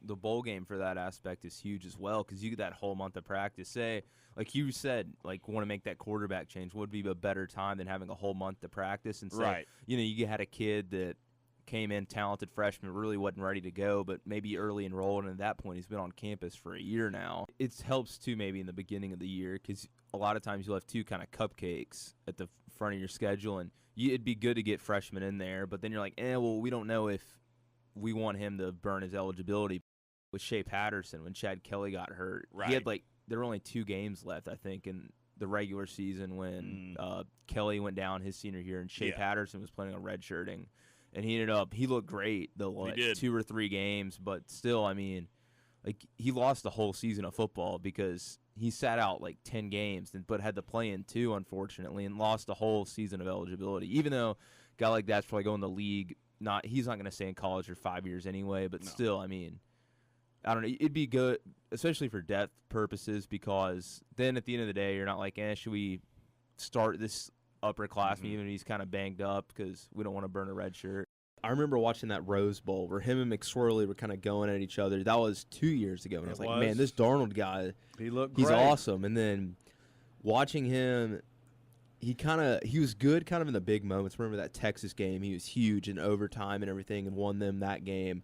the bowl game for that aspect is huge as well because you get that whole month of practice. Say, like you said, like want to make that quarterback change would be a better time than having a whole month to practice and say, Right. you had a kid that came in talented freshman, really wasn't ready to go, but maybe early enrolled, and at that point he's been on campus for a year now. It helps too maybe in the beginning of the year because a lot of times you'll have two kind of cupcakes at the front of your schedule, and it'd be good to get freshmen in there, but then you're like, well, we don't know if we want him to burn his eligibility. With Shea Patterson, when Chad Kelly got hurt, Right. he had there were only 2 games left, I think, in the regular season when Kelly went down his senior year and Shea Patterson was planning on redshirting. And he looked great the 2 or 3 games, but still, I mean, he lost the whole season of football because he sat out 10 games but had to play in 2, unfortunately, and lost the whole season of eligibility. Even though a guy like that's probably going to the league, he's not going to stay in college for 5 years anyway, but still, I mean, I don't know. It'd be good, especially for depth purposes, because then at the end of the day, you're not like, should we start this upperclassman even if he's kind of banged up because we don't want to burn a red shirt. I remember watching that Rose Bowl where him and McSorley were kind of going at each other. That was 2 years ago, and I was like, man, this Darnold guy, he's great. awesome. And then watching him, he was good kind of in the big moments. Remember that Texas game? He was huge in overtime and everything and won them that game.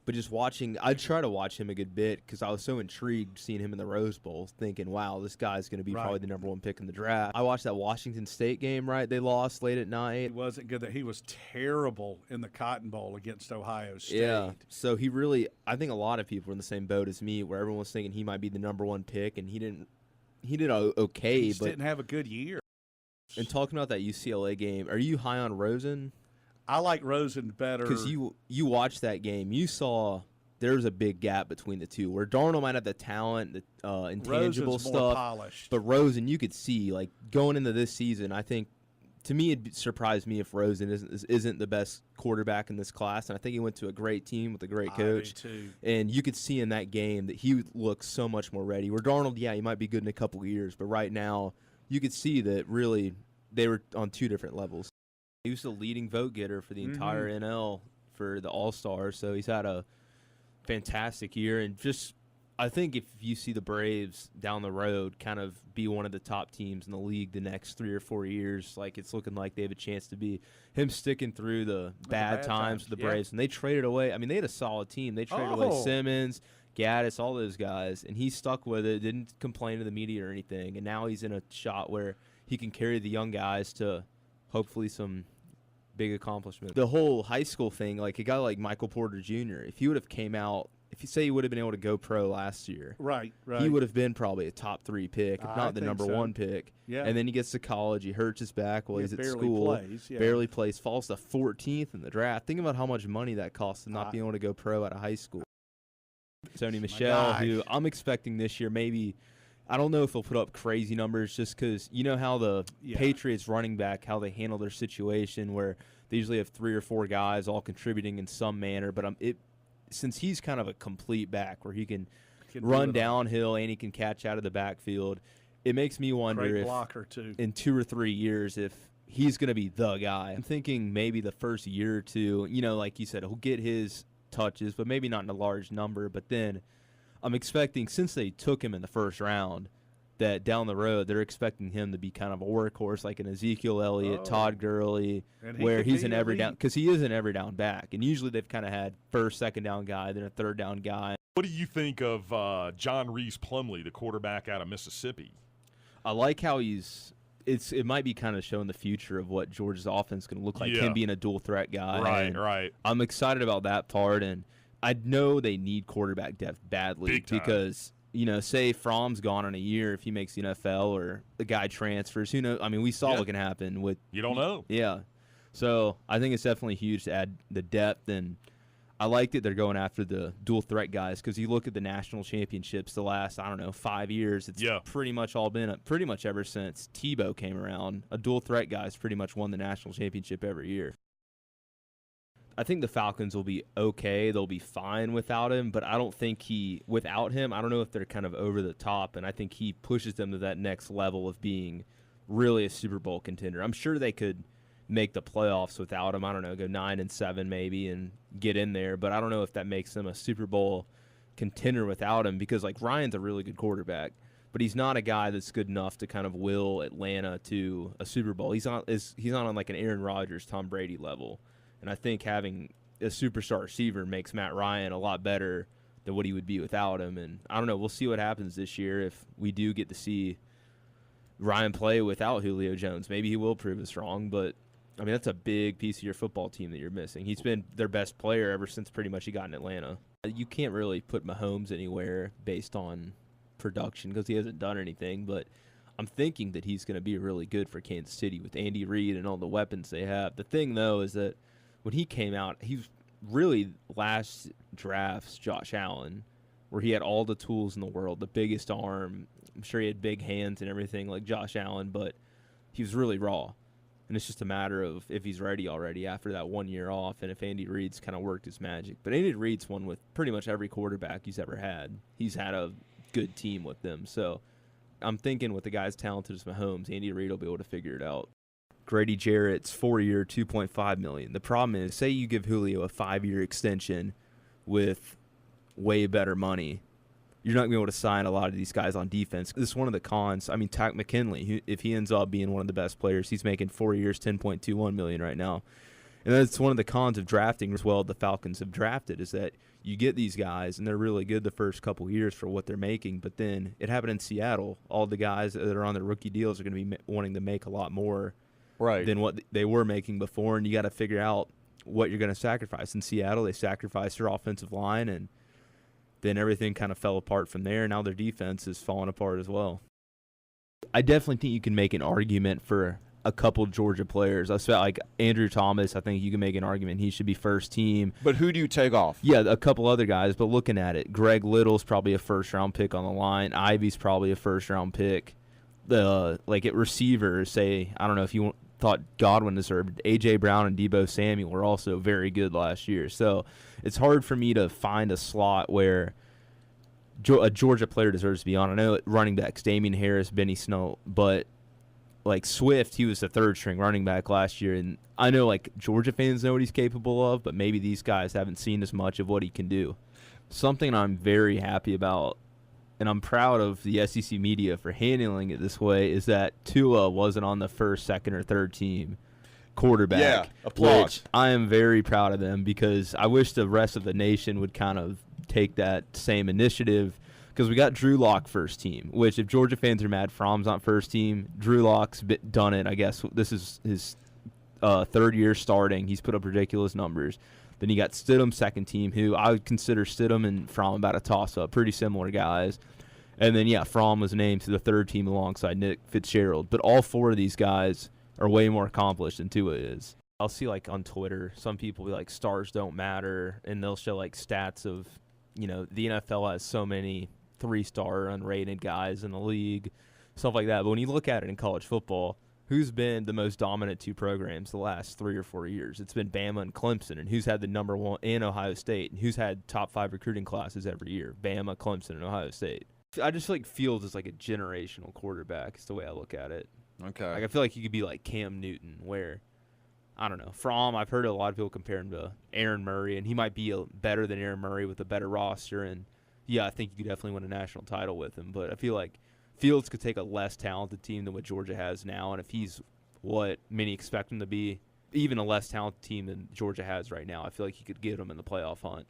But just watching, I'd try to watch him a good bit because I was so intrigued seeing him in the Rose Bowl, thinking, wow, this guy's going to be probably the number 1 pick in the draft. I watched that Washington State game, right? They lost late at night. It wasn't good. He was terrible in the Cotton Bowl against Ohio State. Yeah, so I think a lot of people were in the same boat as me where everyone was thinking he might be the number 1 pick, and he did okay. He just didn't have a good year. And talking about that UCLA game, are you high on Rosen? I like Rosen better. Because you watched that game. You saw there was a big gap between the two where Darnold might have the talent, the intangible Rosen's stuff. more polished. But Rosen, you could see, going into this season, I think, to me, it'd surprise me if Rosen isn't the best quarterback in this class. And I think he went to a great team with a great coach. I do too. And you could see in that game that he looks so much more ready. Where Darnold, he might be good in a couple of years. But right now, you could see that really they were on 2 different levels. He was the leading vote getter for the entire NL for the All-Star, so he's had a fantastic year. And just, I think if you see the Braves down the road kind of be one of the top teams in the league the next 3 or 4 years, it's looking like they have a chance to be him sticking through the bad times with the Braves. And they traded away. I mean, they had a solid team. They traded away Simmons, Gaddis, all those guys, and he stuck with it, didn't complain to the media or anything. And now he's in a shot where he can carry the young guys to hopefully some big accomplishment. The whole high school thing, a guy like Michael Porter Jr., if he would have came out, if you say he would have been able to go pro last year, right, he would have been probably a top 3 pick, if not the number 1 pick. Yeah. And then he gets to college, he hurts his back while he's at school, barely plays, falls to 14th in the draft. Think about how much money that costs to not being able to go pro out of high school. Sony Michel, who I'm expecting this year, maybe, I don't know if he'll put up crazy numbers just because you know how the Patriots running back, how they handle their situation where they usually have 3 or 4 guys all contributing in some manner. But since he's kind of a complete back where he can run downhill and he can catch out of the backfield, it makes me wonder if blocker too. In 2 or 3 years if he's going to be the guy. I'm thinking maybe the first year or two, like you said, he'll get his touches, but maybe not in a large number. But then I'm expecting, since they took him in the first round, that down the road they're expecting him to be kind of a workhorse like an Ezekiel Elliott, Todd Gurley, where he's an every down, because he is an every down back. And usually they've kind of had first, second down guy, then a third down guy. What do you think of John Reese Plumlee, the quarterback out of Mississippi? I like how it might be kind of showing the future of what Georgia's offense is going to look like, him being a dual threat guy. Right. I'm excited about that part, and I know they need quarterback depth badly because, say Fromm's gone in a year if he makes the NFL or the guy transfers. Who knows? I mean, we saw what can happen with – You don't know. Yeah. So I think it's definitely huge to add the depth, and I like that they're going after the dual threat guys because you look at the national championships the last, 5 years. It's pretty much all been pretty much ever since Tebow came around. A dual threat guy's pretty much won the national championship every year. I think the Falcons will be okay. They'll be fine without him, but I don't think without him, I don't know if they're kind of over the top, and I think he pushes them to that next level of being really a Super Bowl contender. I'm sure they could make the playoffs without him. I don't know, go 9-7 maybe and get in there, but I don't know if that makes them a Super Bowl contender without him because, like, Ryan's a really good quarterback, but he's not a guy that's good enough to kind of will Atlanta to a Super Bowl. He's not on like an Aaron Rodgers, Tom Brady level. And I think having a superstar receiver makes Matt Ryan a lot better than what he would be without him. And I don't know. We'll see what happens this year if we do get to see Ryan play without Julio Jones. Maybe he will prove us wrong, but I mean, that's a big piece of your football team that you're missing. He's been their best player ever since pretty much he got in Atlanta. You can't really put Mahomes anywhere based on production because he hasn't done anything, but I'm thinking that he's going to be really good for Kansas City with Andy Reid and all the weapons they have. The thing, though, is that when he came out, he was really last draft's Josh Allen, where he had all the tools in the world, the biggest arm. I'm sure he had big hands and everything like Josh Allen, but he was really raw. And it's just a matter of if he's ready already after that 1 year off and if Andy Reid's kind of worked his magic. But Andy Reid's won with pretty much every quarterback he's ever had. He's had a good team with them. So I'm thinking with the guy as talented as Mahomes, Andy Reid will be able to figure it out. Grady Jarrett's 4-year, $2.5 million. The problem is, say you give Julio a 5-year extension with way better money, you're not going to be able to sign a lot of these guys on defense. This is one of the cons. I mean, Takk McKinley, if he ends up being one of the best players, he's making 4 years, $10.21 million right now. And that's one of the cons of drafting as well the Falcons have drafted is that you get these guys, and they're really good the first couple of years for what they're making, but then it happened in Seattle. All the guys that are on their rookie deals are going to be wanting to make a lot more than what they were making before, and you got to figure out what you're going to sacrifice. In Seattle, they sacrificed their offensive line, and then everything kind of fell apart from there. Now their defense is falling apart as well. I definitely think you can make an argument for a couple Georgia players. I felt like Andrew Thomas, I think you can make an argument he should be first team. But who do you take off? Yeah, a couple other guys, but looking at it, Greg Little's probably a first-round pick on the line. Ivy's probably a first-round pick. At receiver, say, I don't know if you thought Godwin deserved. A.J. Brown and Deebo Samuel were also very good last year. So it's hard for me to find a slot where a Georgia player deserves to be on. I know running backs, Damian Harris, Benny Snow, but like Swift, he was the third-string running back last year. And I know like Georgia fans know what he's capable of, but maybe these guys haven't seen as much of what he can do. Something I'm very happy about, and I'm proud of the SEC media for handling it this way, is that Tua wasn't on the first, second, or third team quarterback. Yeah, applause. Which I am very proud of them because I wish the rest of the nation would kind of take that same initiative because we got Drew Lock first team, which if Georgia fans are mad Fromm's not first team, Drew Lock's done it. I guess this is his third year starting. He's put up ridiculous numbers. Then you got Stidham second team, who I would consider Stidham and Fromm about a toss-up, pretty similar guys. And then, yeah, Fromm was named to the third team alongside Nick Fitzgerald. But all four of these guys are way more accomplished than Tua is. I'll see, like, on Twitter, some people be like, stars don't matter, and they'll show, like, stats of, the NFL has so many 3-star unrated guys in the league, stuff like that. But when you look at it in college football, who's been the most dominant two programs the last 3 or 4 years? It's been Bama and Clemson. And who's had the number one in Ohio State? And who's had top 5 recruiting classes every year? Bama, Clemson, and Ohio State. I just feel like Fields is like a generational quarterback. It's the way I look at it. Okay. Like I feel like he could be like Cam Newton, where, I don't know, Fromm, I've heard a lot of people compare him to Aaron Murray, and he might be better than Aaron Murray with a better roster. And, yeah, I think you could definitely win a national title with him. But I feel like Fields could take a less talented team than what Georgia has now, and if he's what many expect him to be, even a less talented team than Georgia has right now, I feel like he could get them in the playoff hunt.